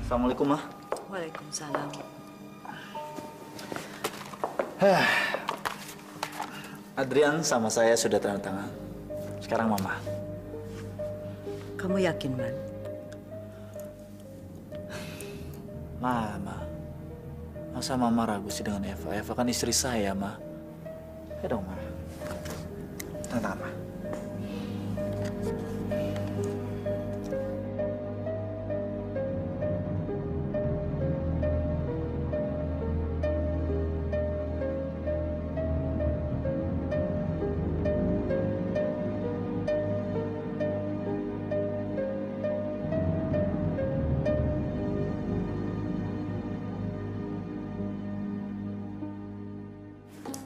Assalamualaikum, Ma. Waalaikumsalam. Adrian sama saya sudah tanda tangan. Sekarang Mama. Kamu yakin, Man? Mama. Masa Mama ragu sih dengan Eva? Eva kan istri saya, Ma. Ya dong, Ma. Tanda tangan, Ma.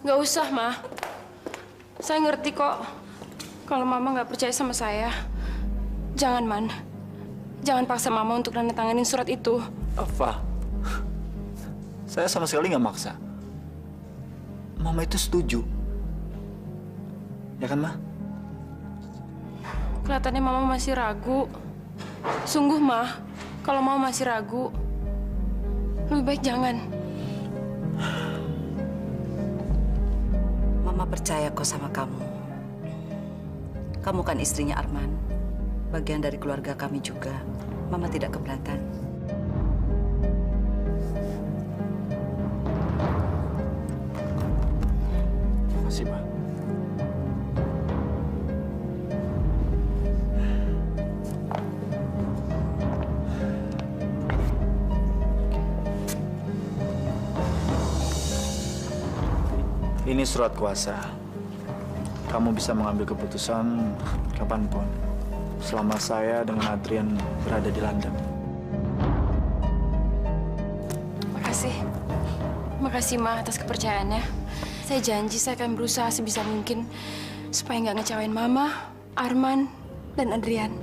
Nggak usah, Ma. Saya ngerti kok kalau Mama nggak percaya sama saya. Jangan, Man. Jangan paksa Mama untuk nandatanganin surat itu. Eva, saya sama sekali nggak maksa. Mama itu setuju. Ya kan, Ma? Kelihatannya Mama masih ragu. Sungguh, Ma. Kalau Mama masih ragu, lebih baik jangan. Mama percaya kok sama kamu. Kamu kan istrinya Arman. Bagian dari keluarga kami juga. Mama tidak keberatan. Terima kasih, Ma. Ini surat kuasa. Kamu bisa mengambil keputusan kapanpun, selama saya dengan Adrian berada di London. Makasih. Makasih, Ma, atas kepercayaannya. Saya janji saya akan berusaha sebisa mungkin supaya nggak ngecewain Mama, Arman, dan Adrian.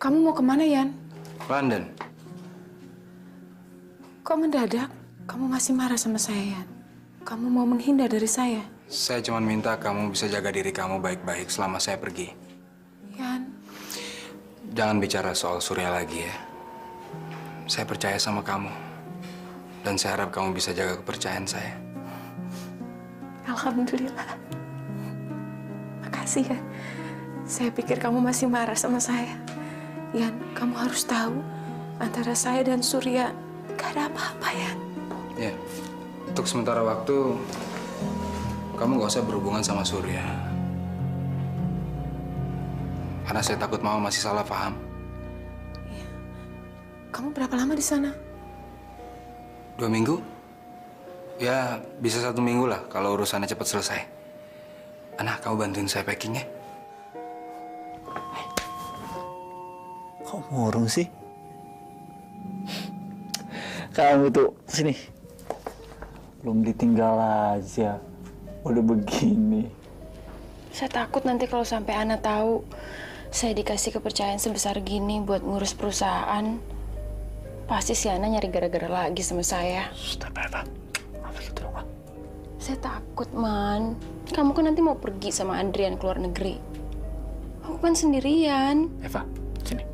Kamu mau kemana, Yan? London. Kok mendadak? Kamu masih marah sama saya, Yan? Kamu mau menghindar dari saya? Saya cuma minta kamu bisa jaga diri kamu baik-baik selama saya pergi. Yan, Jangan bicara soal Surya lagi ya. Saya percaya sama kamu. Dan saya harap kamu bisa jaga kepercayaan saya. Alhamdulillah. Makasih ya. Saya pikir kamu masih marah sama saya. Yan, kamu harus tahu, antara saya dan Surya gak ada apa-apa, Yan. Ya, untuk sementara waktu, kamu gak usah berhubungan sama Surya. Karena saya takut Mama masih salah paham. Kamu berapa lama di sana? 2 minggu? Ya, bisa 1 minggu lah kalau urusannya cepat selesai. Ana, kamu bantuin saya packing ya? Kok murung sih? Kamu tuh, sini. Belum ditinggal aja. Udah begini. Saya takut nanti kalau sampai Ana tahu saya dikasih kepercayaan sebesar gini buat ngurus perusahaan. Pasti si Ana nyari gara-gara lagi sama saya. Stop, Eva. Apa gitu dong, Ma? Saya takut, Man. Kamu kan nanti mau pergi sama Adrian ke luar negeri. Aku kan sendirian. Eva, sini.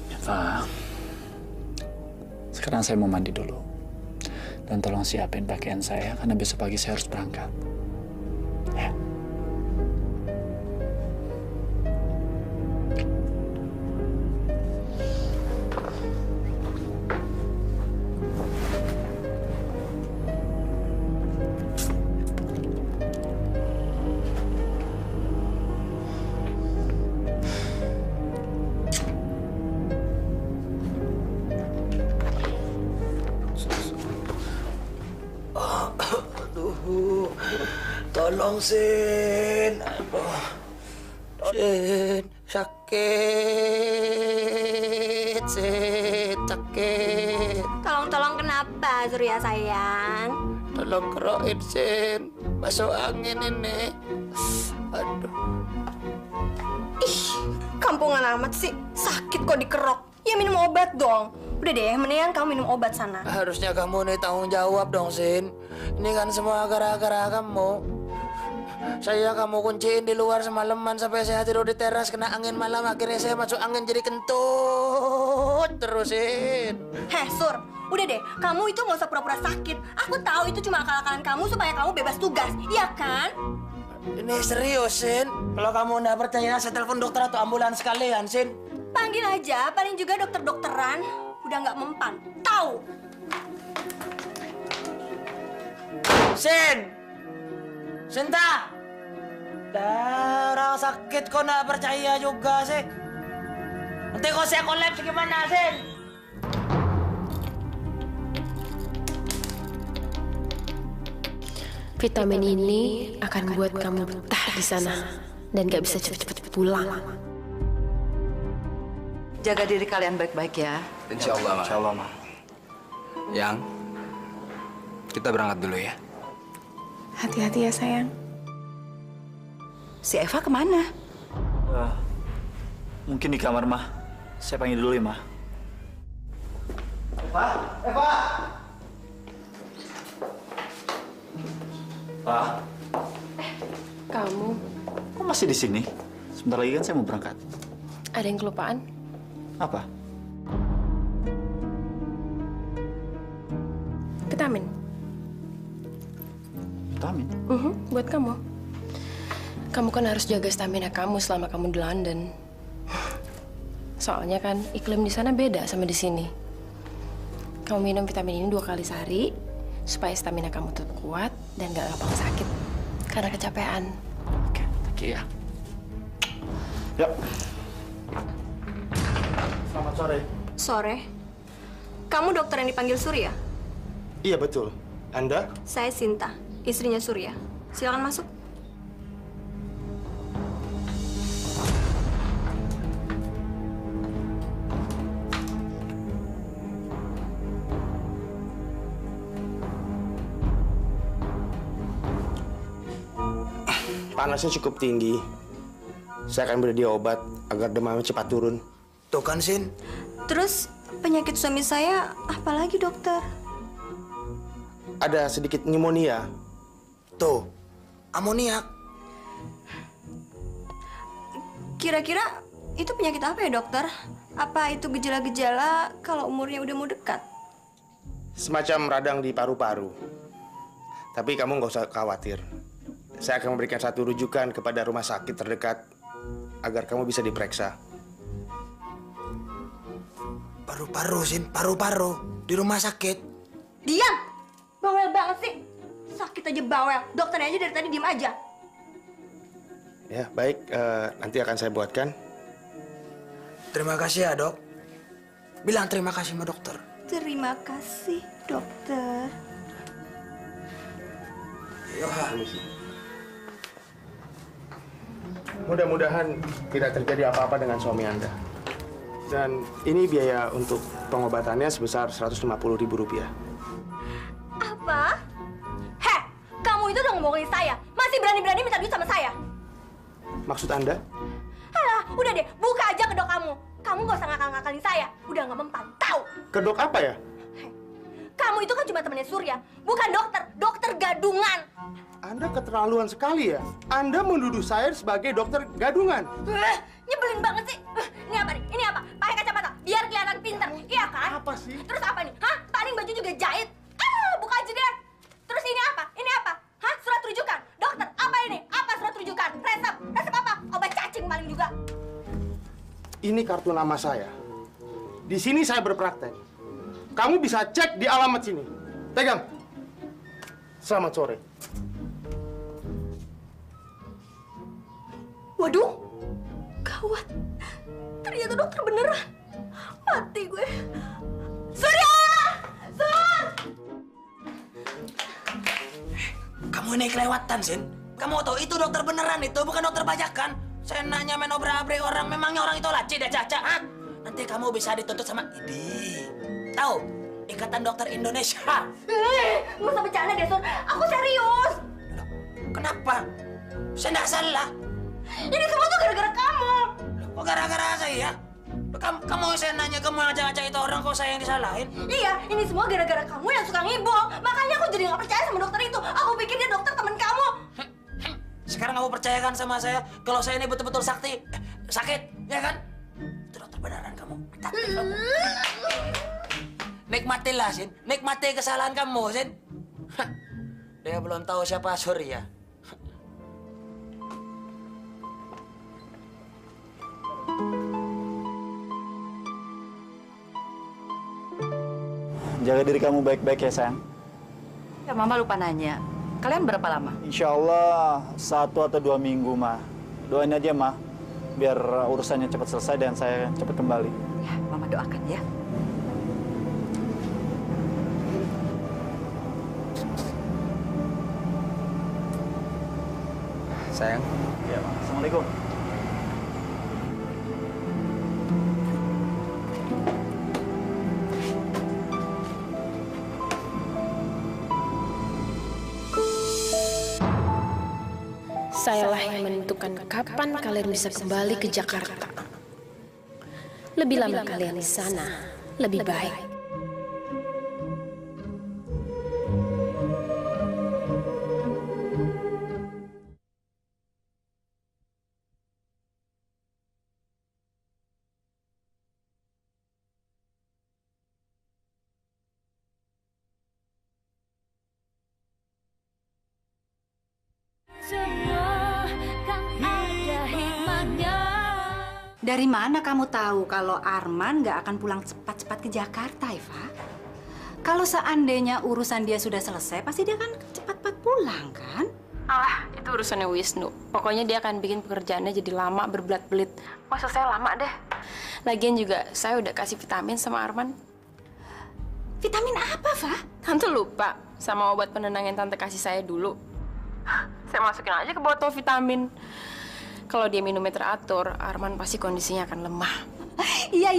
Eva, sekarang saya mau mandi dulu. Dan tolong siapin pakaian saya, karena besok pagi saya harus berangkat. Ya. Tolong, Sin. Aduh. Sin, sakit. Sin, sakit. Tolong kenapa, Surya sayang? Tolong kerokin, Sin. Masuk angin ini. Aduh. Ih, kampungan amat sih. Sakit kok dikerok. Ya minum obat dong. Udah deh, mendingan kamu minum obat sana. Harusnya kamu nih tanggung jawab dong, Sin. Ini kan semua gara-gara kamu. Saya kamu kunciin di luar semalaman sampai saya tidur di teras kena angin malam. Akhirnya saya masuk angin jadi kentut terusin. Heh, Sur. Udah deh, kamu itu nggak usah pura-pura sakit. Aku tahu itu cuma akal-akalan kamu supaya kamu bebas tugas. Iya kan? Ini serius, Sin. Kalau kamu nggak percaya, saya telepon dokter atau ambulans sekalian, Sin. Panggil aja, paling juga dokter-dokteran. Udah nggak mempan. Tahu? Sin! Sinta! Dah, orang sakit kok nggak percaya juga sih. Nanti kok saya kolaps gimana, Sin? Vitamin ini akan buat kamu betah di sana dan gak bisa cepet-cepet pulang. Jaga diri kalian baik-baik ya. Insya Allah, Ma. Insya Allah, Ma. Yang, kita berangkat dulu ya. Hati-hati ya sayang. Si Eva kemana? Mungkin di kamar, Ma. Saya panggil dulu ya, Ma. Eva! Eva! Pak, Kamu kok masih di sini? Sebentar lagi kan saya mau berangkat. ada yang kelupaan? Apa? Vitamin. Vitamin? Buat kamu. Kamu kan harus jaga stamina kamu selama kamu di London. Soalnya kan iklim di sana beda sama di sini. Kamu minum vitamin ini 2 kali sehari supaya stamina kamu tetap kuat dan gak gampang sakit karena kecapean. Oke, thank you ya. Yuk. Selamat sore. Sore. Kamu dokter yang dipanggil Surya? Iya betul. Anda? Saya Sinta, istrinya Surya. Silakan masuk. Panasnya cukup tinggi. Saya akan beri dia obat agar demamnya cepat turun. Tuh kan, Sin. Terus penyakit suami saya apa lagi, dokter? Ada sedikit pneumonia. Tuh, amoniak. Kira-kira itu penyakit apa ya, dokter? Apa itu gejala-gejala kalau umurnya udah mau dekat? Semacam radang di paru-paru. Tapi kamu nggak usah khawatir. Saya akan memberikan satu rujukan kepada rumah sakit terdekat agar kamu bisa diperiksa. Paru-paru, Sin. Paru-paru. Di rumah sakit. Diam! Bawel banget sih. Sakit aja bawel. Dokternya aja dari tadi diem aja. Ya, baik. Nanti akan saya buatkan. Terima kasih ya, Dok. Bilang terima kasih sama dokter. Terima kasih, dokter. Mudah-mudahan tidak terjadi apa-apa dengan suami Anda. Dan ini biaya untuk pengobatannya sebesar Rp150.000. Apa? Heh, kamu itu udah ngomongin saya. Masih berani-berani minta duit sama saya. Maksud Anda? Alah, udah deh, buka aja kedok kamu. Kamu gak usah ngakal-ngakalin saya. Udah gak mempan, tahu? Kedok apa ya? Heh, kamu itu kan cuma temannya Surya, bukan dokter. Dokter gadungan. Anda keterlaluan sekali ya. Anda menuduh saya sebagai dokter gadungan. Nyebelin banget sih. Ini apa nih? Ini apa? Pakai kacamata, biar kelihatan pintar. Iya kan? Apa sih? Terus apa nih? Hah? Paling baju juga jahit. Buka aja deh. Terus ini apa? Ini apa? Hah? Surat rujukan. Dokter, apa ini? Apa surat rujukan? Resep. Resep apa? Obat cacing paling juga. Ini kartu nama saya. Di sini saya berpraktek. Kamu bisa cek di alamat sini. Pegang. Selamat sore. Waduh, gawat. Ternyata dokter beneran. Mati gue. Surya! Sur! Kamu ini kelewatan, Sin. Kamu tahu itu dokter beneran itu, bukan dokter bajakan. Saya nanya main obrak-abrik orang, memangnya orang itu laci dan caca, ha? Nanti kamu bisa dituntut sama IDI. Tahu? Ikatan Dokter Indonesia. Nggak usah bercanda deh, Sur. Aku serius. Loh, kenapa? Saya nggak salah. Ini semua tuh gara-gara kamu. Kok gara-gara saya? Kamu saya nanya, kamu yang ngajak-ngajak itu orang, kok saya yang disalahin? Iya, ini semua gara-gara kamu yang suka ngibong. Makanya aku jadi nggak percaya sama dokter itu. Aku pikir dia dokter teman kamu. Sekarang kamu percayakan sama saya kalau saya ini betul-betul sakit, ya kan? Itu dokter beneran kamu. Taktik kamu. Nikmatilah, Sin. Nikmati kesalahan kamu, Sin. Dia belum tahu siapa Surya. Jaga diri kamu baik-baik ya, sayang. Ya, Mama lupa nanya. Kalian berapa lama? Insya Allah 1 atau 2 minggu, Ma. Doain aja, Ma. Biar urusannya cepat selesai dan saya cepat kembali. Ya, Mama doakan ya. Sayang. Ya, Ma. Assalamualaikum. Sayalah yang menentukan kapan kalian bisa kembali ke Jakarta. Lebih lama kalian di sana, lebih baik. Dari mana kamu tahu kalau Arman nggak akan pulang cepat-cepat ke Jakarta, Eva? Kalau seandainya urusan dia sudah selesai, pasti dia akan cepat-cepat pulang, kan? Alah, itu urusannya Wisnu. Pokoknya dia akan bikin pekerjaannya jadi lama, berbelit-belit. Maksud saya lama deh. Lagian juga saya udah kasih vitamin sama Arman. Vitamin apa, Fa? Tante lupa sama obat penenang yang tante kasih saya dulu. Saya masukin aja ke botol vitamin. Kalau dia minumnya teratur, Arman pasti kondisinya akan lemah. Iya.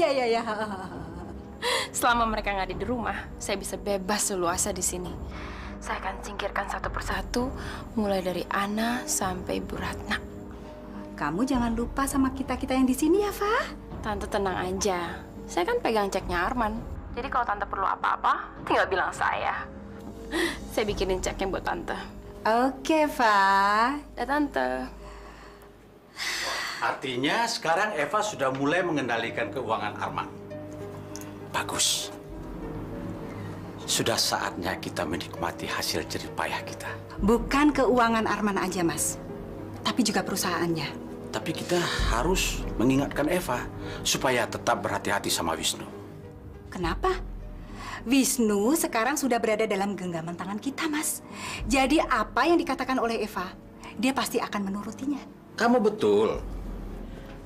Selama mereka nggak ada di rumah, saya bisa bebas leluasa di sini. Saya akan singkirkan satu persatu, mulai dari Ana sampai Bu Ratna. Kamu jangan lupa sama kita-kita yang di sini ya, Fa. Tante tenang aja. Saya kan pegang ceknya Arman. Jadi kalau tante perlu apa-apa, tinggal bilang saya. Saya bikinin ceknya buat tante. Oke, Fa. Dah, tante. Artinya sekarang Eva sudah mulai mengendalikan keuangan Arman. Bagus. Sudah saatnya kita menikmati hasil jerih payah kita. Bukan keuangan Arman aja, Mas. Tapi juga perusahaannya. Tapi kita harus mengingatkan Eva supaya tetap berhati-hati sama Wisnu. Kenapa? Wisnu sekarang sudah berada dalam genggaman tangan kita, Mas. Jadi apa yang dikatakan oleh Eva, dia pasti akan menurutinya. Kamu betul.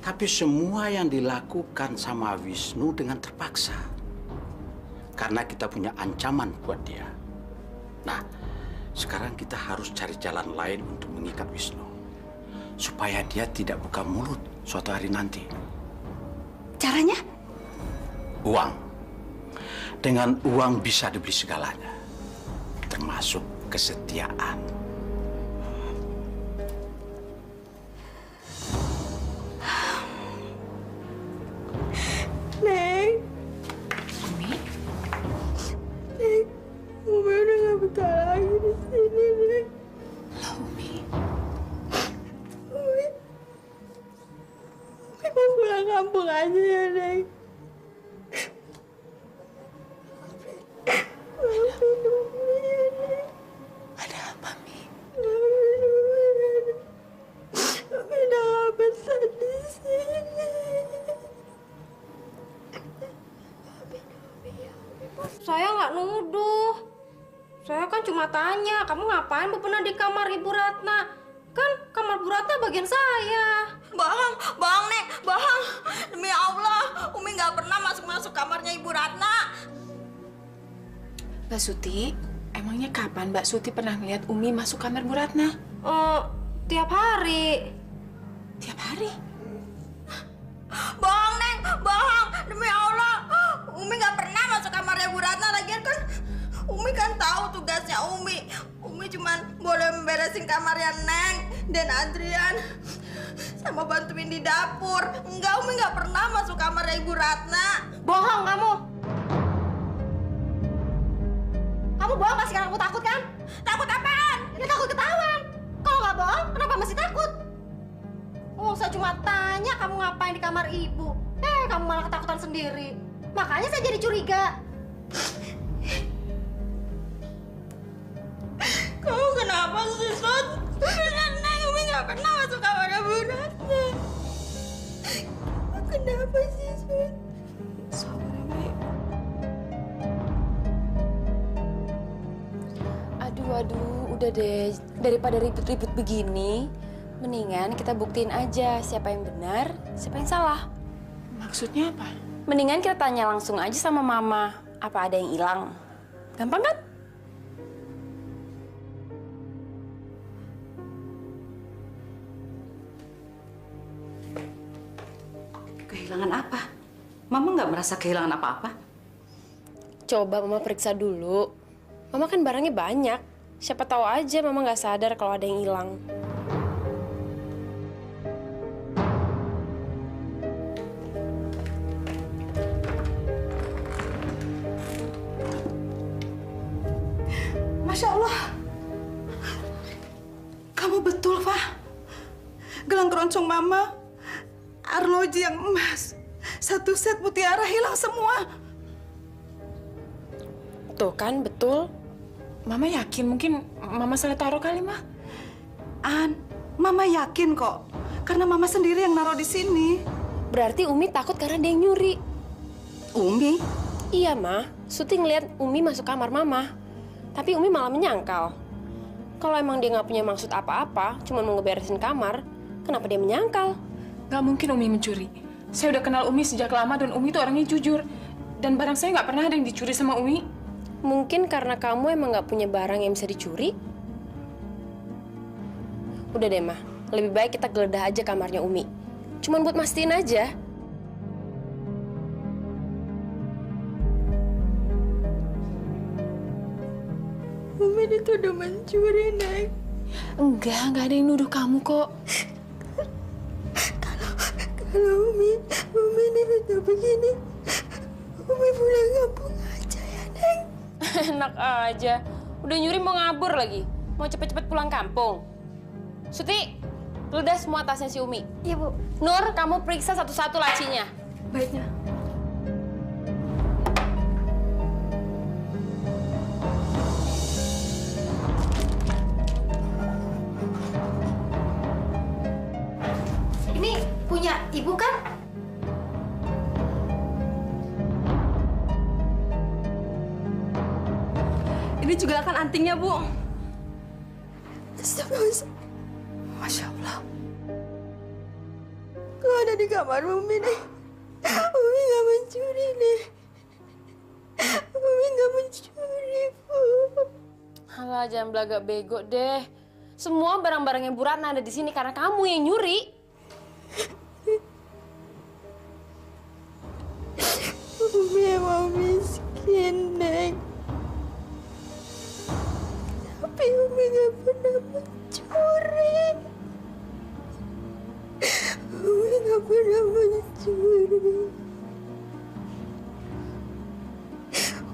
Tapi semua yang dilakukan sama Wisnu dengan terpaksa. Karena kita punya ancaman buat dia. Nah, sekarang kita harus cari jalan lain untuk mengikat Wisnu. Supaya dia tidak buka mulut suatu hari nanti. Caranya? Uang. Dengan uang bisa dibeli segalanya. Termasuk kesetiaan. Neng. Umi? Neng, Umi udah gak betah lagi di sini, Neng. Lah, Umi. Umi mau pulang kampung aja ya, Neng. Maafin Umi ya, Neng. Ada apa, Mi? Maafin Umi ya, Neng. Umi udah gak betah di sini. Saya nggak nuduh. Saya kan cuma tanya, kamu ngapain bebenah di kamar Ibu Ratna? Kan kamar Bu Ratna bagian saya. Bang, Nek, Bang. Demi Allah, Umi nggak pernah masuk kamarnya Ibu Ratna. Mbak Suti, emangnya kapan Mbak Suti pernah ngeliat Umi masuk kamar Bu Ratna? Tiap hari. Tiap hari? Bang, Nek, Bang. Demi Allah, Umi nggak pernah masuk kamarnya Bu Ratna. Lagian kan Umi kan tahu tugasnya Umi. Umi cuma boleh memberesin kamarnya Neng dan Adrian sama bantuin di dapur. Enggak, Umi nggak pernah masuk kamarnya Ibu Ratna. Bohong kamu. Kamu bohong pasti karena kamu takut kan? Takut apaan? Ya takut ketahuan. Kalau nggak bohong, kenapa masih takut? Oh, saya cuma tanya kamu ngapain di kamar ibu. Kamu malah ketakutan sendiri. Makanya saya jadi curiga. Kamu kenapa sih, Sut? Neng, Umi nggak pernah masuk kamarnya Bu Ratna. Kenapa sih, Sut? Sabar ya, Mbak. Aduh, udah deh. Daripada ribut-ribut begini, mendingan kita buktiin aja siapa yang benar, siapa yang salah. Maksudnya apa? Mendingan kita tanya langsung aja sama Mama, apa ada yang hilang. Gampang kan? Kehilangan apa? Mama nggak merasa kehilangan apa-apa. Coba Mama periksa dulu. Mama kan barangnya banyak. Siapa tahu aja Mama nggak sadar kalau ada yang hilang. Masya Allah. Kamu betul, Fah. Gelang keroncong Mama, arloji yang emas, satu set mutiara hilang semua. Tuh kan, betul. Mama yakin mungkin Mama salah taruh kali, Mah. An, Mama yakin kok. Karena Mama sendiri yang naruh di sini. Berarti Umi takut karena dia yang nyuri. Umi? Iya, Ma. Suti ngeliat Umi masuk kamar Mama. Tapi Umi malah menyangkal. Kalau emang dia nggak punya maksud apa-apa, cuma mau ngeberesin kamar, kenapa dia menyangkal? Nggak mungkin Umi mencuri. Saya udah kenal Umi sejak lama dan Umi tuh orangnya jujur. Dan barang saya nggak pernah ada yang dicuri sama Umi. Mungkin karena kamu emang nggak punya barang yang bisa dicuri. Udah deh, Ma. Lebih baik kita geledah aja kamarnya Umi. Cuman buat mastiin aja. Umi dituduh mencuri, Neng. Enggak ada yang nuduh kamu kok. Kalau Umi dituduh begini, Umi pulang kampung aja ya, Neng. Enak aja. Udah nyuri mau ngabur lagi. Mau cepet-cepet pulang kampung. Suti, geledah semua tasnya si Umi. Iya, Bu. Nur, kamu periksa satu-satu lacinya. Baiknya. Ini punya Ibu kan? Ini juga kan antingnya, Bu. Astagfirullah. Masya Allah. ada di kamar Umi nih. Umi nggak mencuri nih. Umi nggak mencuri, Bu. Alah, jangan belagak bego deh. Semua barang-barangnya Bu Ratna ada di sini karena kamu yang nyuri. Umi emang miskin, Neng. Tapi Umi nggak pernah mencuri. Umi nggak pernah mencuri.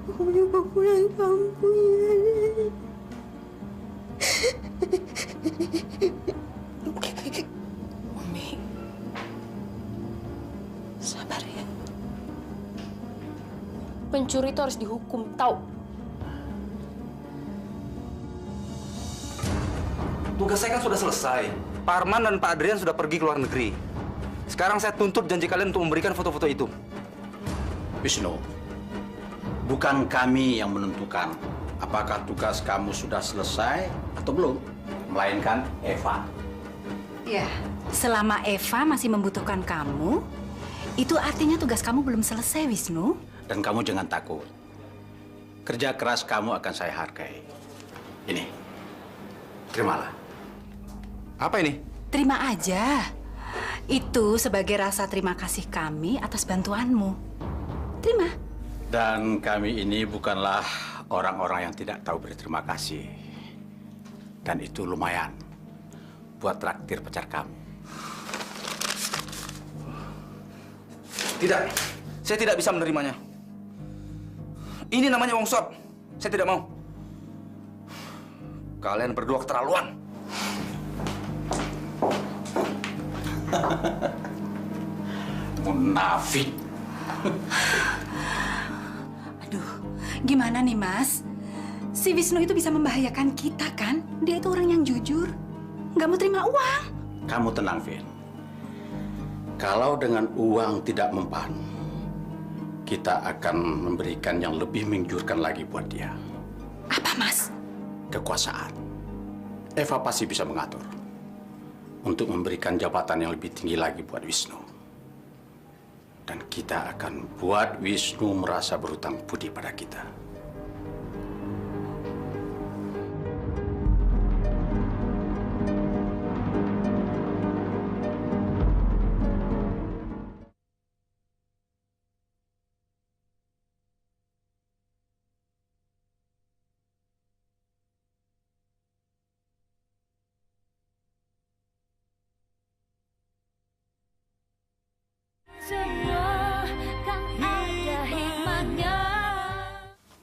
Umi mau pulang kampung ya, Neng. Umi, sabar ya. Pencuri itu harus dihukum, tahu? Tugas saya kan sudah selesai. Pak Arman dan Pak Adrian sudah pergi ke luar negeri. Sekarang saya tuntut janji kalian untuk memberikan foto-foto itu. Wisnu, bukan kami yang menentukan apakah tugas kamu sudah selesai atau belum, melainkan Eva. Ya, selama Eva masih membutuhkan kamu, itu artinya tugas kamu belum selesai, Wisnu. Dan kamu jangan takut. Kerja keras kamu akan saya hargai. Ini, terimalah. Apa ini? Terima aja. Itu sebagai rasa terima kasih kami atas bantuanmu. Terima. Dan kami ini bukanlah orang-orang yang tidak tahu berterima kasih. Dan itu lumayan buat traktir pacar kamu. Tidak, saya tidak bisa menerimanya. Ini namanya uang suap. Saya tidak mau. Kalian berdua keterlaluan. Munafik. Aduh, gimana nih, Mas? Si Wisnu itu bisa membahayakan kita, kan? Dia itu orang yang jujur. Nggak mau terima uang. Kamu tenang, Vin. Kalau dengan uang tidak mempan, kita akan memberikan yang lebih menggiurkan lagi buat dia. Apa, Mas? Kekuasaan. Eva pasti bisa mengatur untuk memberikan jabatan yang lebih tinggi lagi buat Wisnu. Dan kita akan buat Wisnu merasa berhutang budi pada kita.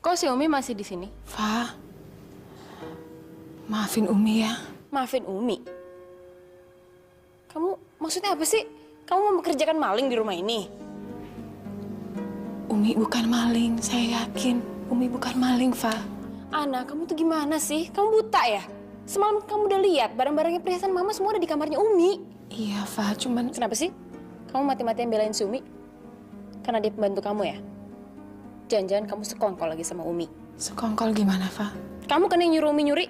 Kok si Umi masih di sini? Fa, maafin Umi ya. Maafin Umi? Kamu maksudnya apa sih? Kamu mau bekerjakan maling di rumah ini? Umi bukan maling, saya yakin. Umi bukan maling, Fa. Ana, kamu tuh gimana sih? Kamu buta ya? Semalam kamu udah lihat barang-barangnya perhiasan Mama semua ada di kamarnya Umi. Iya, Fa, cuman... Kenapa sih? Kamu mati-matian belain si Umi? Karena dia pembantu kamu ya? Jangan-jangan kamu sekongkol lagi sama Umi. Sekongkol gimana, Fa? Kamu kan yang nyuruh Umi nyuri?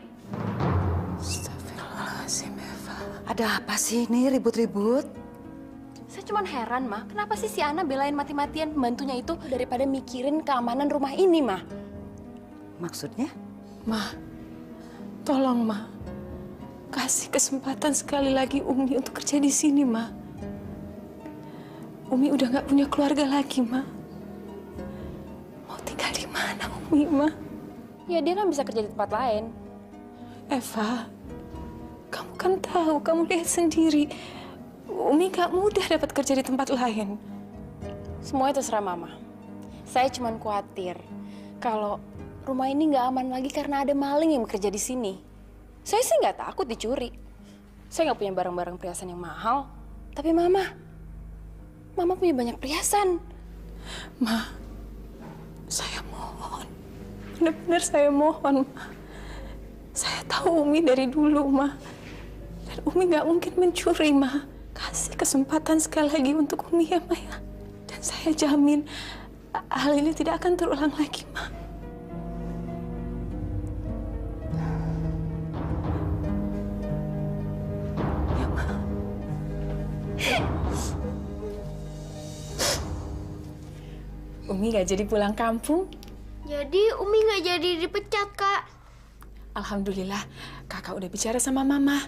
Astagfirullahaladzim, Eva. Ada apa sih ini ribut-ribut? Saya cuma heran, Ma. Kenapa sih si Ana belain mati-matian pembantunya itu daripada mikirin keamanan rumah ini, Ma? Maksudnya? Ma, tolong, Ma. Kasih kesempatan sekali lagi Umi untuk kerja di sini, Ma. Umi udah nggak punya keluarga lagi, Ma. Mau tinggal di mana, Umi, Ma? Ya, dia kan bisa kerja di tempat lain. Eva, kamu kan tahu, kamu lihat sendiri. Umi gak mudah dapat kerja di tempat lain. Semua itu terserah Mama. Saya cuma khawatir kalau rumah ini nggak aman lagi karena ada maling yang bekerja di sini. Saya sih nggak takut dicuri. Saya nggak punya barang-barang perhiasan yang mahal. Tapi Mama punya banyak perhiasan. Ma, saya mohon. Benar-benar saya mohon, Ma. Saya tahu Umi dari dulu, Ma. Dan Umi nggak mungkin mencuri, Ma. Kasih kesempatan sekali lagi untuk Umi ya, Ma, ya. Dan saya jamin hal ini tidak akan terulang lagi, Ma. Ya, Ma. Umi nggak jadi pulang kampung. Jadi Umi nggak jadi dipecat, Kak. Alhamdulillah, kakak udah bicara sama Mama.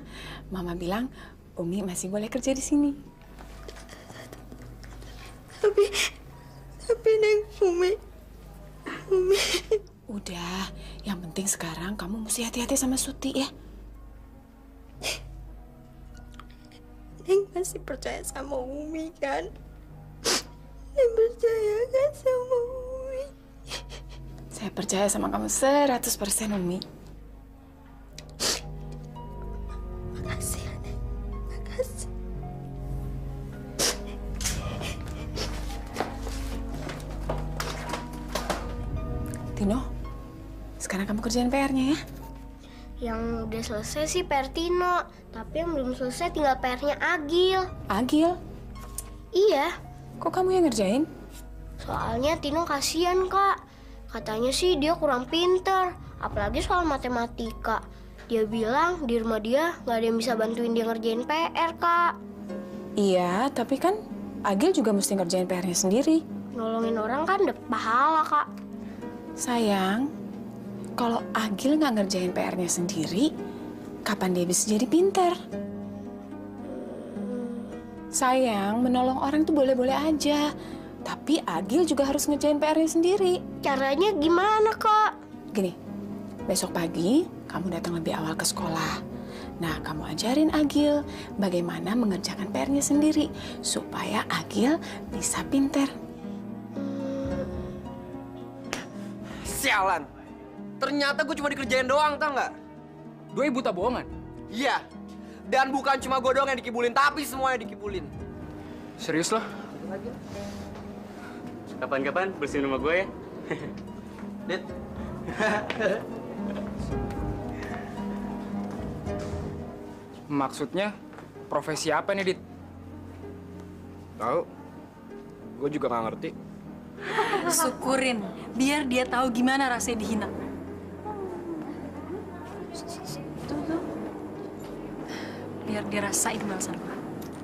Mama bilang Umi masih boleh kerja di sini. Tapi Neng, Umi. Udah, yang penting sekarang kamu mesti hati-hati sama Suti ya. Neng masih percaya sama Umi kan? Neng percaya kan sama Umi? Saya percaya sama kamu 100% Umi. Makasih ya, Neng. Makasih. Tino, sekarang kamu kerjain PR-nya ya. Yang udah selesai sih PR Tino, tapi yang belum selesai tinggal PR-nya Agil. Agil? Iya. Kok kamu yang ngerjain? Soalnya Tino kasihan, Kak. Katanya sih dia kurang pinter, apalagi soal matematika. Dia bilang di rumah dia nggak ada yang bisa bantuin dia ngerjain PR, Kak. Iya, tapi kan Agil juga mesti ngerjain PR-nya sendiri. Nolongin orang kan dapet pahala, Kak. Sayang, kalau Agil nggak ngerjain PR-nya sendiri, kapan dia bisa jadi pinter? Sayang, menolong orang itu boleh-boleh aja. Tapi Agil juga harus ngerjain PR-nya sendiri. Caranya gimana, Kak? Gini, besok pagi kamu datang lebih awal ke sekolah. Nah, kamu ajarin Agil bagaimana mengerjakan PR-nya sendiri supaya Agil bisa pinter. Sialan. Ternyata gue cuma dikerjain doang, tau nggak? Doi buta bohongan. Iya. Dan bukan cuma gue doang yang dikibulin, tapi semuanya dikibulin. Serius loh? Kapan-kapan bersihin rumah gue ya. Dit. Maksudnya profesi apa nih, Dit? Tahu? Gue juga nggak ngerti. Syukurin, biar dia tahu gimana rasanya dihina. Biar dia rasain balasan gue.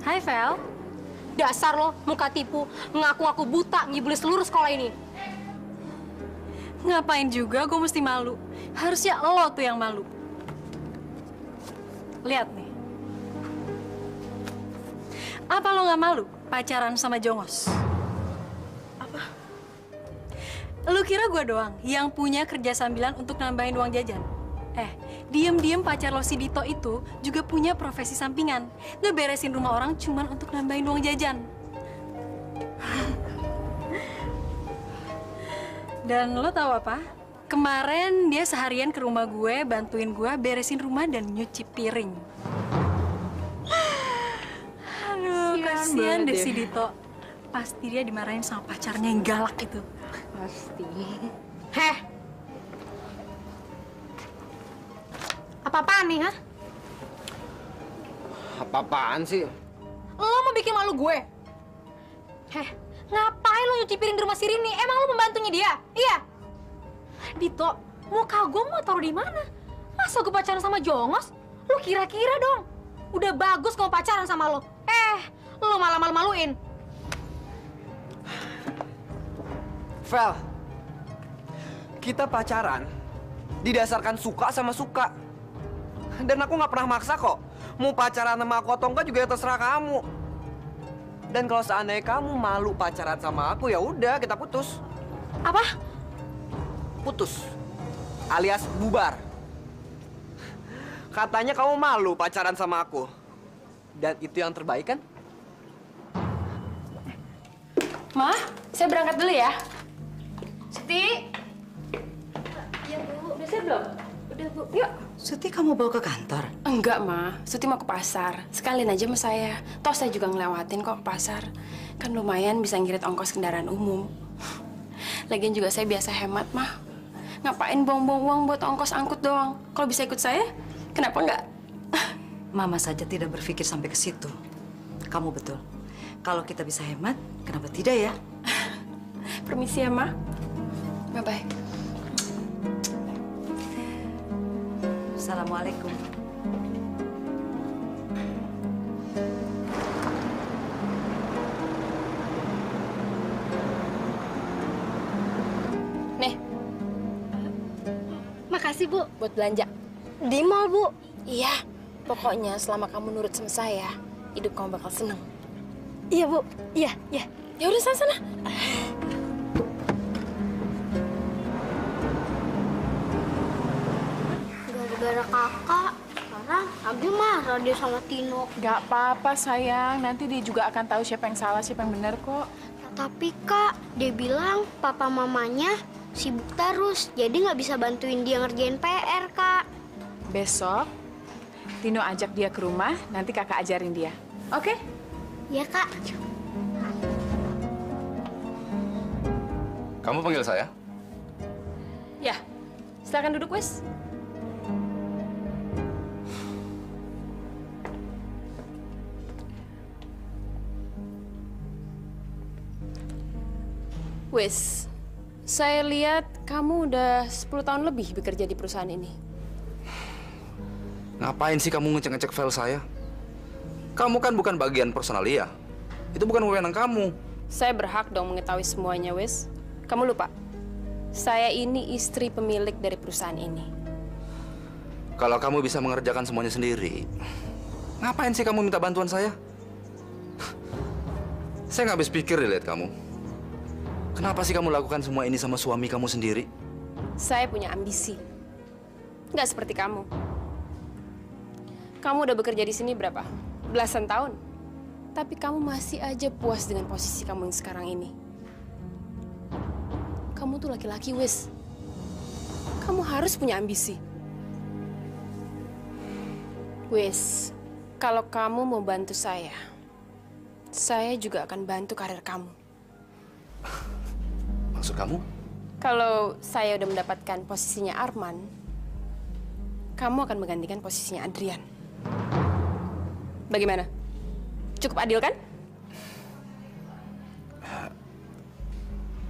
Hai, Vel. Dasar lo, muka tipu, ngaku-ngaku buta, ngibulin seluruh sekolah ini. Ngapain juga gue mesti malu. Harusnya lo tuh yang malu. Lihat nih. Apa lo nggak malu pacaran sama Jongos? Apa? Lu kira gue doang yang punya kerja sambilan untuk nambahin uang jajan? Diem-diem pacar lo si Dito itu juga punya profesi sampingan. Ngeberesin rumah orang cuman untuk nambahin uang jajan. Dan lo tahu apa? Kemarin dia seharian ke rumah gue, bantuin gue beresin rumah dan nyuci piring. Aduh, kasihan deh si Dito. Pasti dia dimarahin sama pacarnya yang galak itu. Pasti. Heh. Apa-apaan nih, ha? Apa-apaan sih? Lo mau bikin malu gue? Heh, ngapain lo nyuci piring di rumah si Rini? Emang lo pembantunya dia? Iya? Dito, muka gue mau taruh di mana? Masa gue pacaran sama Jongos? Lo kira-kira dong. Udah bagus kalau pacaran sama lo. Lo malah malu-maluin. Vel, kita pacaran didasarkan suka sama suka. Dan aku nggak pernah maksa kok. Mau pacaran sama aku atau enggak juga ya terserah kamu. Dan kalau seandainya kamu malu pacaran sama aku, ya udah kita putus. Apa? Putus. Alias bubar. Katanya kamu malu pacaran sama aku. Dan itu yang terbaik kan? Ma, saya berangkat dulu ya. Siti. Iya, Bu. Udah siap belum? Udah, Bu. Yuk. Suti kamu bawa ke kantor? Enggak, Ma. Suti mau ke pasar. Sekalian aja sama saya. Toh saya juga ngelewatin kok ke pasar. Kan lumayan bisa ngirit ongkos kendaraan umum. Lagian juga saya biasa hemat, Ma. Ngapain buang-buang uang buat ongkos angkut doang? Kalau bisa ikut saya, kenapa enggak? Mama saja tidak berpikir sampai ke situ. Kamu betul. Kalau kita bisa hemat, kenapa tidak ya? Permisi ya, Ma. Bye-bye. Assalamualaikum. Makasih, Bu. Buat belanja. Di mall, Bu. Iya. Pokoknya selama kamu nurut sama saya, hidup kamu bakal seneng. Iya, Bu. Iya, iya. Ya udah sana. Gara-gara kakak, sekarang Abi marah dia sama Tino. Gak apa-apa sayang, nanti dia juga akan tahu siapa yang salah, siapa yang benar kok. Tapi kak, dia bilang papa mamanya sibuk terus, jadi nggak bisa bantuin dia ngerjain PR, Kak. Besok, Tino ajak dia ke rumah, nanti kakak ajarin dia. Oke? Iya, Kak. Kamu panggil saya? Ya, silakan duduk, Wes. Wes, saya lihat kamu udah 10 tahun lebih bekerja di perusahaan ini. Ngapain sih kamu ngecek-ngecek file saya? Kamu kan bukan bagian personalia. Itu bukan wewenang kamu. Saya berhak dong mengetahui semuanya, Wes. Kamu lupa? Saya ini istri pemilik dari perusahaan ini. Kalau kamu bisa mengerjakan semuanya sendiri, ngapain sih kamu minta bantuan saya? Saya nggak habis pikir lihat kamu. Kenapa sih kamu lakukan semua ini sama suami kamu sendiri? Saya punya ambisi. Nggak seperti kamu. Kamu udah bekerja di sini berapa? Belasan tahun. Tapi kamu masih aja puas dengan posisi kamu yang sekarang ini. Kamu tuh laki-laki, Wes. Kamu harus punya ambisi. Wes, kalau kamu mau bantu saya juga akan bantu karir kamu. Maksud kamu? Kalau saya udah mendapatkan posisinya Arman, kamu akan menggantikan posisinya Adrian. Bagaimana? Cukup adil kan?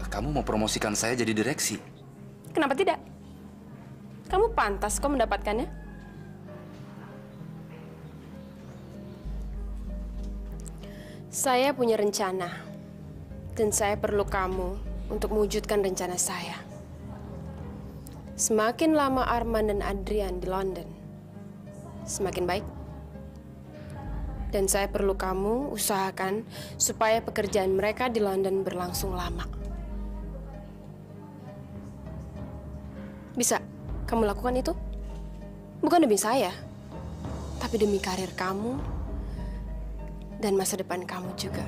Kamu mau promosikan saya jadi direksi? Kenapa tidak? Kamu pantas kok mendapatkannya. Saya punya rencana, dan saya perlu kamu untuk mewujudkan rencana saya. Semakin lama Arman dan Adrian di London, semakin baik. Dan saya perlu kamu usahakan supaya pekerjaan mereka di London berlangsung lama. Bisa kamu lakukan itu? Bukan demi saya, tapi demi karir kamu dan masa depan kamu juga.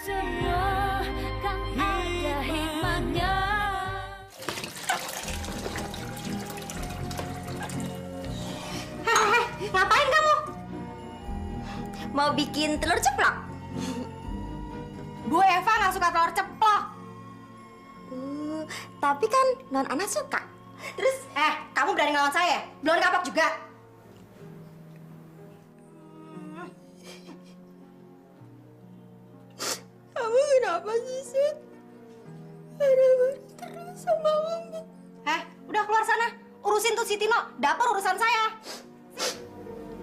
Semua kan ada hikmahnya. Hehehe, ngapain kamu? Mau bikin telur ceplok? Bu Eva nggak suka telur ceplok. Tapi kan non Ana suka. Terus, kamu berani ngelawan saya? Belum kapok juga. Kamu kenapa sih, Sid? Marah terus sama Umi. Udah keluar sana. Urusin tuh si Tino. Dapur urusan saya.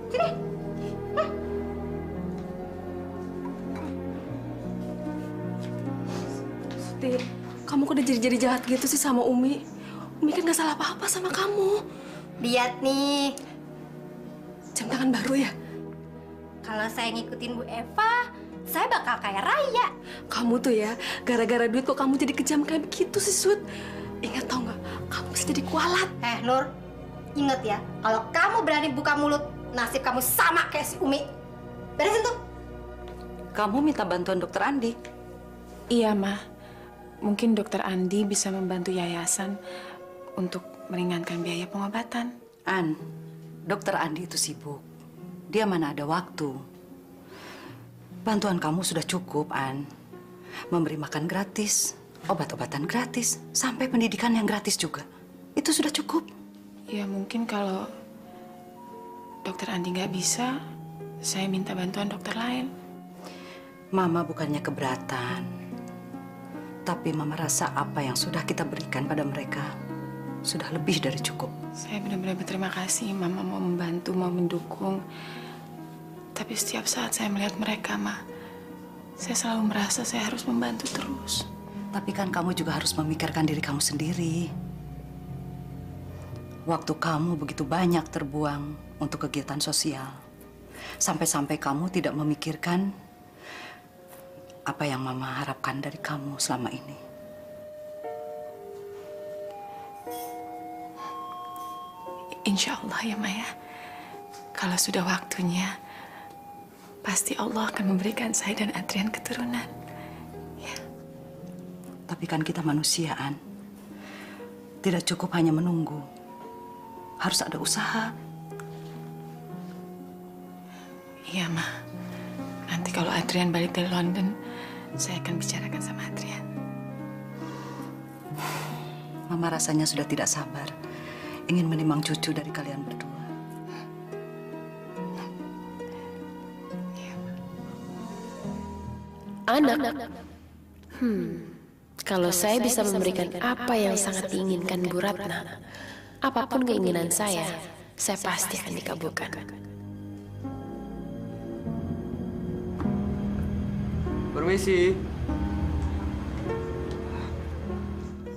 Sini. Suti, kamu kok udah jadi jahat gitu sih sama Umi? Umi kan gak salah apa-apa sama kamu. Lihat nih. Jam tangan baru ya? Kalau saya ngikutin Bu Eva, saya bakal kaya raya. Kamu tuh ya, gara-gara duit kok kamu jadi kejam kayak begitu sih, Sud. Ingat tau nggak? Kamu bisa jadi kualat. Nur, inget ya, kalau kamu berani buka mulut, nasib kamu sama kayak si Umi. Beresin tuh. Kamu minta bantuan dokter Andi? Iya, Ma. Mungkin dokter Andi bisa membantu yayasan untuk meringankan biaya pengobatan. An, dokter Andi itu sibuk. Dia mana ada waktu. Bantuan kamu sudah cukup, An. Memberi makan gratis, obat-obatan gratis, sampai pendidikan yang gratis juga. Itu sudah cukup. Ya mungkin kalau dokter Andi nggak bisa, saya minta bantuan dokter lain. Mama bukannya keberatan. Tapi Mama rasa apa yang sudah kita berikan pada mereka sudah lebih dari cukup. Saya benar-benar berterima kasih. Mama mau membantu, mau mendukung. Tapi setiap saat saya melihat mereka, Ma, saya selalu merasa saya harus membantu terus. Tapi kan kamu juga harus memikirkan diri kamu sendiri. Waktu kamu begitu banyak terbuang untuk kegiatan sosial. Sampai-sampai kamu tidak memikirkan apa yang Mama harapkan dari kamu selama ini. Insya Allah ya, Maya. Kalau sudah waktunya, pasti Allah akan memberikan saya dan Adrian keturunan. Tapi kan kita manusia, An. Tidak cukup hanya menunggu. Harus ada usaha. Iya, Ma. Nanti kalau Adrian balik dari London, saya akan bicarakan sama Adrian. Mama rasanya sudah tidak sabar. Ingin menimang cucu dari kalian berdua. Anak. Kalau saya bisa memberikan apa yang sangat diinginkan Bu Ratna, apapun keinginan saya pasti akan dikabulkan. Permisi.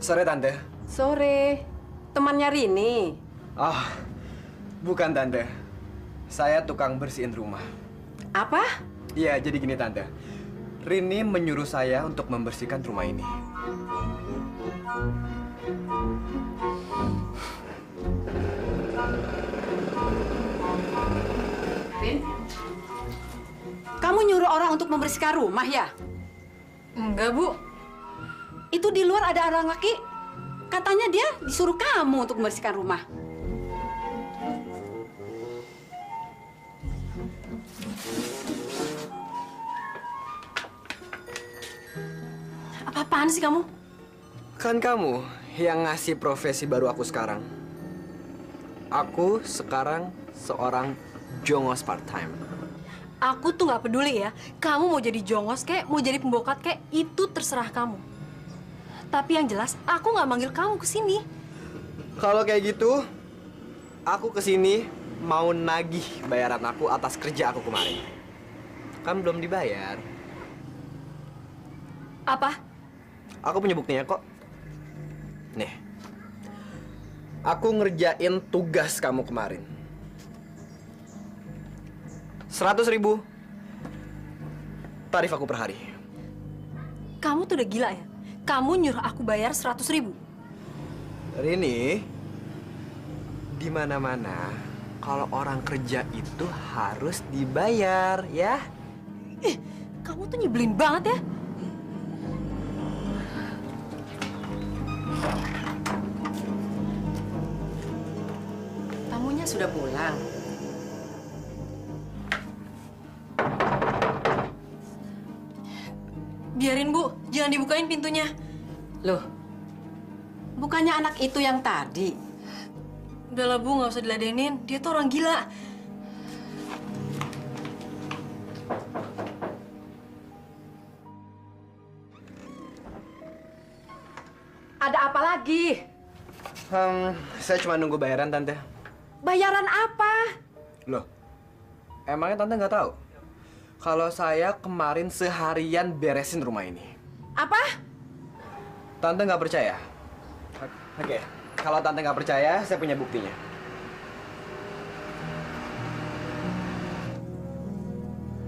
Sore, Tante. Sore. Temannya Rini. Oh, bukan, Tante. Saya tukang bersihin rumah. Apa? Iya, jadi gini, Tante. Rini menyuruh saya untuk membersihkan rumah ini. Rin, kamu nyuruh orang untuk membersihkan rumah ya? Enggak, Bu. Itu di luar ada orang laki. Katanya dia disuruh kamu untuk membersihkan rumah. Apa-apaan sih kamu? Kan kamu yang ngasih profesi baru aku sekarang. Aku sekarang seorang jongos part-time. Aku tuh nggak peduli ya. Kamu mau jadi jongos kek, mau jadi pembokat kek, itu terserah kamu. Tapi yang jelas, aku nggak manggil kamu ke sini. Kalau kayak gitu, aku kesini mau nagih bayaran aku atas kerja aku kemarin. Kan belum dibayar. Apa? Aku punya buktinya kok. Nih. Aku ngerjain tugas kamu kemarin. 100.000 tarif aku per hari. Kamu tuh udah gila ya? Kamu nyuruh aku bayar 100.000. Rini, di mana-mana kalau orang kerja itu harus dibayar, ya? Kamu tuh nyebelin banget ya. Tamunya sudah pulang. Biarin, Bu. Jangan dibukain pintunya. Loh, bukannya anak itu yang tadi? Udahlah, Bu. Nggak usah diladenin. Dia tuh orang gila. Ada apa lagi? Saya cuma nunggu bayaran, Tante. Bayaran apa? Loh, emangnya Tante nggak tahu? Kalau saya kemarin seharian beresin rumah ini. Apa? Tante nggak percaya? Oke, kalau Tante nggak percaya, saya punya buktinya.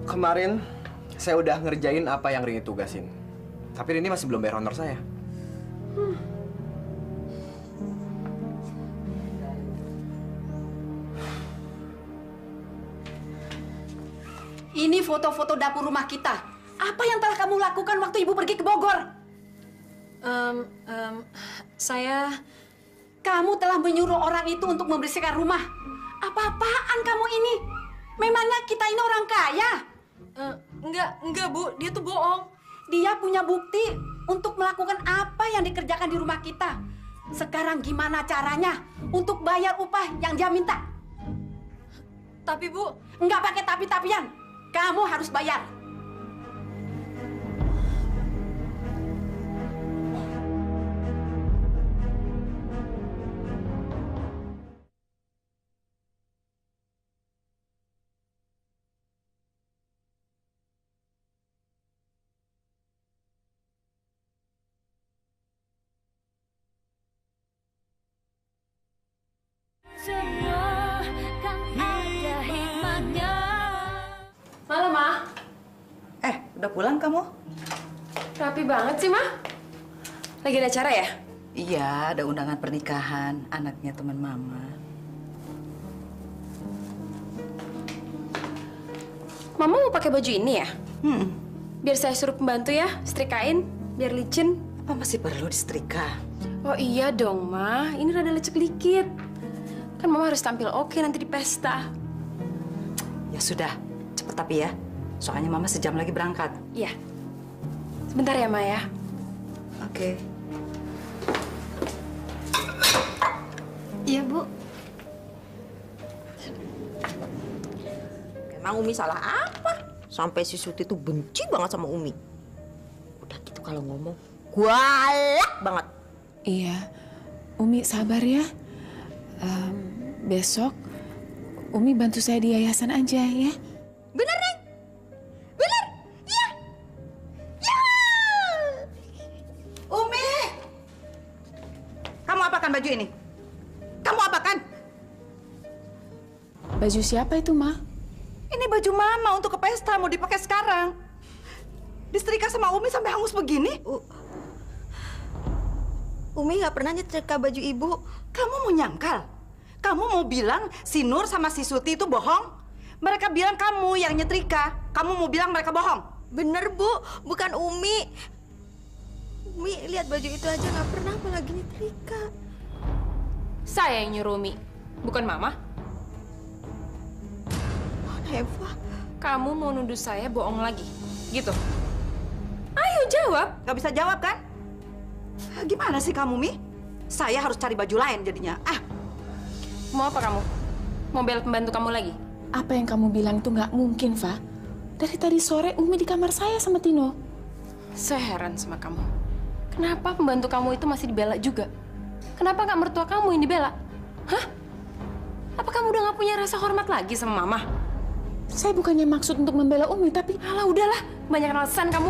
Kemarin, saya udah ngerjain apa yang Rini tugasin. Tapi Rini masih belum bayar honor saya. Ini foto-foto dapur rumah kita. Apa yang telah kamu lakukan waktu ibu pergi ke Bogor? Saya... Kamu telah menyuruh orang itu untuk membersihkan rumah. Apa-apaan kamu ini? Memangnya kita ini orang kaya? Enggak, Bu. Dia tuh bohong. Dia punya bukti untuk melakukan apa yang dikerjakan di rumah kita. Sekarang gimana caranya untuk bayar upah yang dia minta? Tapi, Bu... Enggak pakai tapi-tapian. Kamu harus bayar. Udah pulang kamu? Rapi banget sih, Mah. Lagi ada acara ya? Iya, ada undangan pernikahan anaknya teman Mama. Mama mau pakai baju ini ya? Biar saya suruh pembantu ya, setrikain, biar licin. Apa masih perlu disetrika? Oh iya dong, Ma. Ini rada lecek dikit. Kan Mama harus tampil oke nanti di pesta. Ya sudah, cepet tapi ya. Soalnya Mama sejam lagi berangkat. Iya. Sebentar ya, Ma ya. Oke. Iya, Bu. Emang Umi salah apa? Sampai si Suti tuh benci banget sama Umi. Udah gitu kalau ngomong, galak banget. Iya, Umi sabar ya. Besok Umi bantu saya di yayasan aja ya. Bener, Neng? Bener? Iya. Ya. Umi! Kamu apakan baju ini? Kamu apakan? Baju siapa itu, Ma? Ini baju Mama untuk ke pesta, mau dipakai sekarang. Disetrika sama Umi sampai hangus begini. Umi nggak pernah nyetrika baju Ibu. Kamu mau nyangkal? Kamu mau bilang si Nur sama si Suti itu bohong? Mereka bilang kamu yang nyetrika. Kamu mau bilang mereka bohong? Bener, Bu. Bukan Umi. Umi lihat baju itu aja nggak pernah, apalagi nyetrika. Saya yang nyuruh Umi, bukan Mama. Eva, kamu mau nuduh saya bohong lagi, gitu? Ayo jawab. Gak bisa jawab kan? Gimana sih kamu, Mi? Saya harus cari baju lain jadinya. Mau apa kamu? Mau bela pembantu kamu lagi? Apa yang kamu bilang itu nggak mungkin, Fa. Dari tadi sore Umi di kamar saya sama Tino. Saya heran sama kamu. Kenapa pembantu kamu itu masih dibela juga? Kenapa nggak mertua kamu yang dibela? Hah? Apa kamu udah nggak punya rasa hormat lagi sama Mama? Saya bukannya maksud untuk membela Umi, tapi... Alah, udahlah. Banyak alasan kamu.